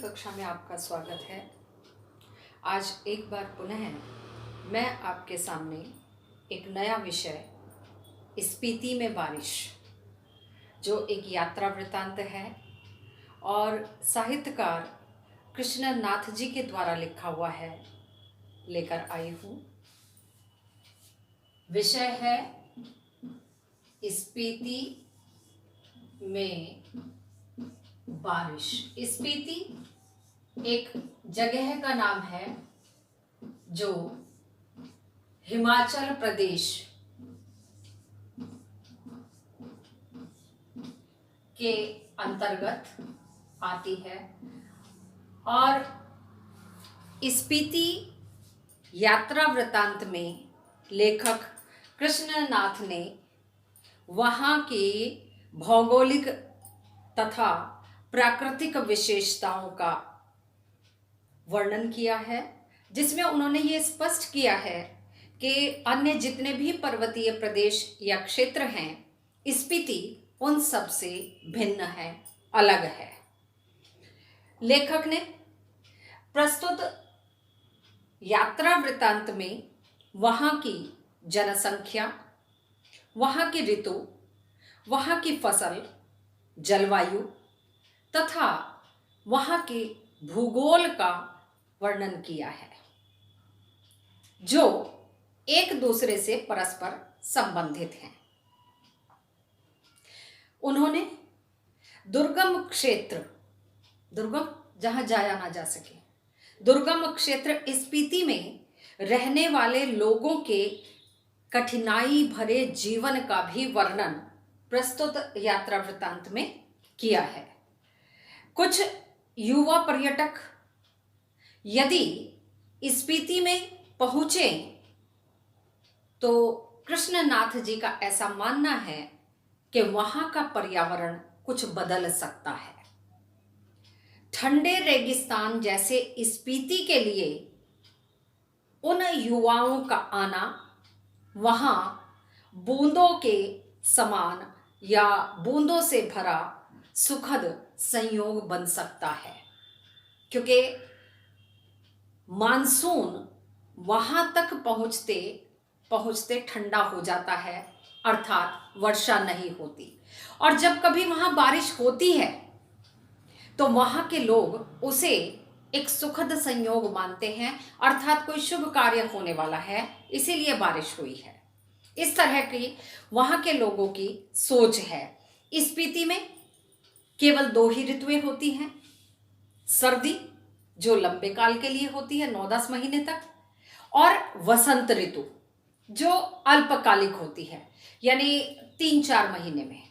कक्षा में आपका स्वागत है। आज एक बार पुनः मैं आपके सामने एक नया विषय स्पीति में बारिश, जो एक यात्रा वृत्तांत है और साहित्यकार कृष्ण नाथ जी के द्वारा लिखा हुआ है, लेकर आई हूँ। विषय है स्पीति में बारिश। स्पीति एक जगह का नाम है जो हिमाचल प्रदेश के अंतर्गत आती है और स्पीति यात्रा वृत्तांत में लेखक कृष्णनाथ ने वहाँ के भौगोलिक तथा प्राकृतिक विशेषताओं का वर्णन किया है, जिसमें उन्होंने ये स्पष्ट किया है कि अन्य जितने भी पर्वतीय प्रदेश या क्षेत्र हैं, स्पीति उन सब से भिन्न है, अलग है। लेखक ने प्रस्तुत यात्रा वृत्तांत में वहाँ की जनसंख्या, वहाँ की ऋतु, वहाँ की फसल, जलवायु तथा वहाँ के भूगोल का वर्णन किया है, जो एक दूसरे से परस्पर संबंधित हैं। उन्होंने दुर्गम क्षेत्र, दुर्गम जहाँ जाया ना जा सके, दुर्गम क्षेत्र स्पीति में रहने वाले लोगों के कठिनाई भरे जीवन का भी वर्णन प्रस्तुत यात्रा वृत्तांत में किया है। कुछ युवा पर्यटक यदि स्पीति में पहुंचे तो कृष्णनाथ जी का ऐसा मानना है कि वहां का पर्यावरण कुछ बदल सकता है। ठंडे रेगिस्तान जैसे स्पीति के लिए उन युवाओं का आना वहां बूंदों के समान या बूंदों से भरा सुखद संयोग बन सकता है, क्योंकि मानसून वहां तक पहुंचते पहुंचते ठंडा हो जाता है, अर्थात वर्षा नहीं होती। और जब कभी वहां बारिश होती है तो वहां के लोग उसे एक सुखद संयोग मानते हैं, अर्थात कोई शुभ कार्य होने वाला है, इसीलिए बारिश हुई है। इस तरह की वहां के लोगों की सोच है। स्पीति में केवल 2 ही ऋतुएं होती हैं, सर्दी जो लंबे काल के लिए होती है 9-10 महीने तक, और वसंत ऋतु जो अल्पकालिक होती है, यानी 3-4 महीने में।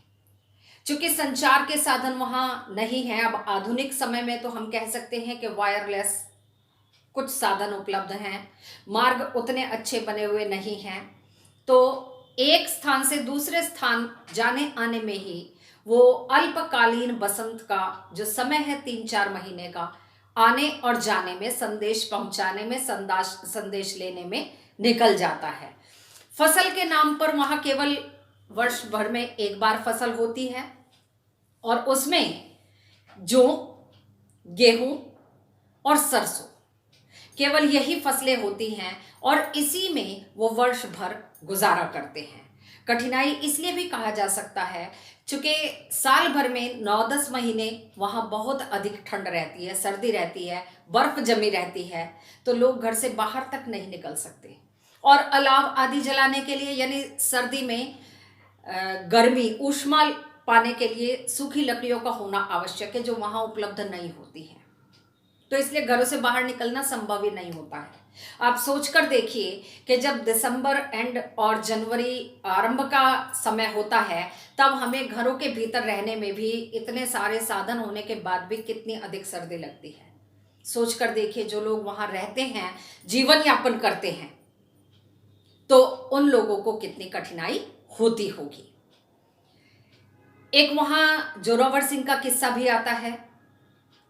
चूंकि संचार के साधन वहां नहीं है, अब आधुनिक समय में तो हम कह सकते हैं कि वायरलेस कुछ साधन उपलब्ध हैं, मार्ग उतने अच्छे बने हुए नहीं हैं, तो एक स्थान से दूसरे स्थान जाने आने में ही वो अल्पकालीन बसंत का जो समय है 3-4 महीने का, आने और जाने में, संदेश पहुंचाने में, संदेश लेने में निकल जाता है। फसल के नाम पर वहां केवल वर्ष भर में एक बार फसल होती है और उसमें जौ, गेहूं और सरसों, केवल यही फसलें होती हैं और इसी में वो वर्ष भर गुजारा करते हैं। कठिनाई इसलिए भी कहा जा सकता है क्योंकि साल भर में 9-10 महीने वहाँ बहुत अधिक ठंड रहती है, सर्दी रहती है, बर्फ जमी रहती है, तो लोग घर से बाहर तक नहीं निकल सकते। और अलाव आदि जलाने के लिए, यानी सर्दी में गर्मी ऊष्मा पाने के लिए सूखी लकड़ियों का होना आवश्यक है, जो वहाँ उपलब्ध नहीं होती है, तो इसलिए घरों से बाहर निकलना संभव ही नहीं होता है। आप सोचकर देखिए कि जब दिसंबर एंड और जनवरी आरंभ का समय होता है, तब हमें घरों के भीतर रहने में भी इतने सारे साधन होने के बाद भी कितनी अधिक सर्दी लगती है। सोचकर देखिए, जो लोग वहां रहते हैं, जीवन यापन करते हैं, तो उन लोगों को कितनी कठिनाई होती होगी। एक वहां जोरावर सिंह का किस्सा भी आता है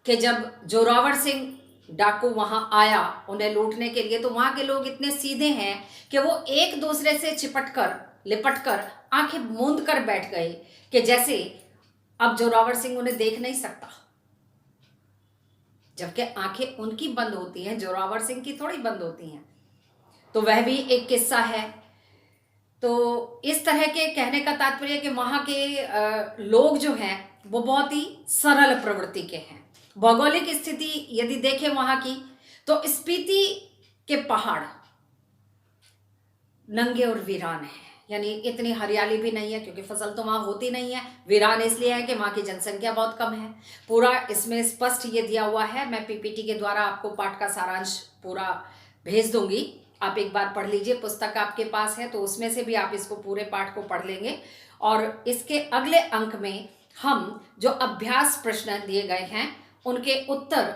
कि जब जोरावर सिंह डाकू वहां आया उन्हें लूटने के लिए, तो वहां के लोग इतने सीधे हैं कि वो एक दूसरे से लिपट कर आंखें मूंद कर बैठ गए कि जैसे अब जोरावर सिंह उन्हें देख नहीं सकता। जबकि आंखें उनकी बंद होती हैं, जोरावर सिंह की थोड़ी बंद होती हैं। तो वह भी एक किस्सा है। तो इस तरह के कहने का तात्पर्य कि वहाँ के लोग जो हैं वो बहुत ही सरल प्रवृत्ति के हैं। भौगोलिक स्थिति यदि देखें वहाँ की, तो स्पीति के पहाड़ नंगे और वीरान है, यानी इतनी हरियाली भी नहीं है क्योंकि फसल तो वहाँ होती नहीं है। वीरान इसलिए है कि वहाँ की जनसंख्या बहुत कम है। पूरा इसमें स्पष्ट ये दिया हुआ है। मैं पीपीटी के द्वारा आपको पाठ का सारांश पूरा भेज दूंगी, आप एक बार पढ़ लीजिए। पुस्तक आपके पास है तो उसमें से भी आप इसको पूरे पाठ को पढ़ लेंगे। और इसके अगले अंक में हम जो अभ्यास प्रश्न दिए गए हैं उनके उत्तर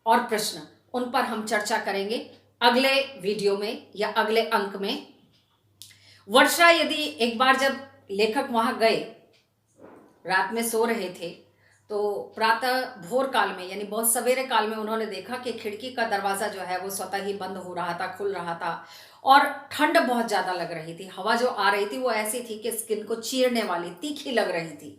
और प्रश्न, उन पर हम चर्चा करेंगे अगले वीडियो में या अगले अंक में। वर्षा, यदि एक बार जब लेखक वहां गए, रात में सो रहे थे, तो प्रातः भोर काल में यानी बहुत सवेरे काल में उन्होंने देखा कि खिड़की का दरवाजा जो है वो स्वतः ही बंद हो रहा था, खुल रहा था और ठंड बहुत ज्यादा लग रही थी। हवा जो आ रही थी वो ऐसी थी कि स्किन को चीरने वाली, तीखी लग रही थी।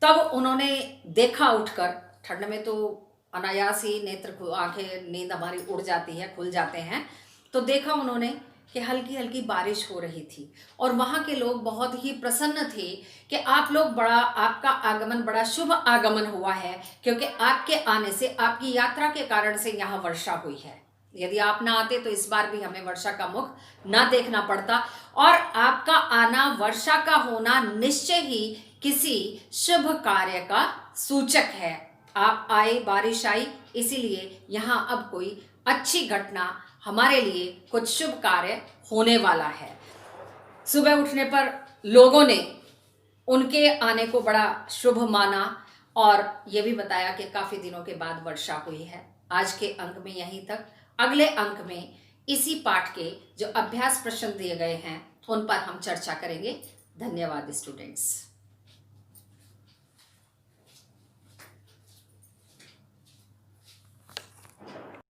तब उन्होंने देखा उठकर, ठंड में तो अनायास ही नेत्र, आंखें, नींद हमारी उड़ जाती है, खुल जाते हैं, तो देखा उन्होंने कि हल्की हल्की बारिश हो रही थी और वहाँ के लोग बहुत ही प्रसन्न थे कि आपका आगमन बड़ा शुभ आगमन हुआ है, क्योंकि आपके आने से, आपकी यात्रा के कारण से यहाँ वर्षा हुई है। यदि आप ना आते तो इस बार भी हमें वर्षा का मुख ना देखना पड़ता, और आपका आना, वर्षा का होना निश्चय ही किसी शुभ कार्य का सूचक है। आप आए, बारिश आई, इसीलिए यहाँ अब कोई अच्छी घटना, हमारे लिए कुछ शुभ कार्य होने वाला है। सुबह उठने पर लोगों ने उनके आने को बड़ा शुभ माना और ये भी बताया कि काफी दिनों के बाद वर्षा हुई है। आज के अंक में यहीं तक। अगले अंक में इसी पाठ के जो अभ्यास प्रश्न दिए गए हैं उन पर हम चर्चा करेंगे। धन्यवाद स्टूडेंट्स।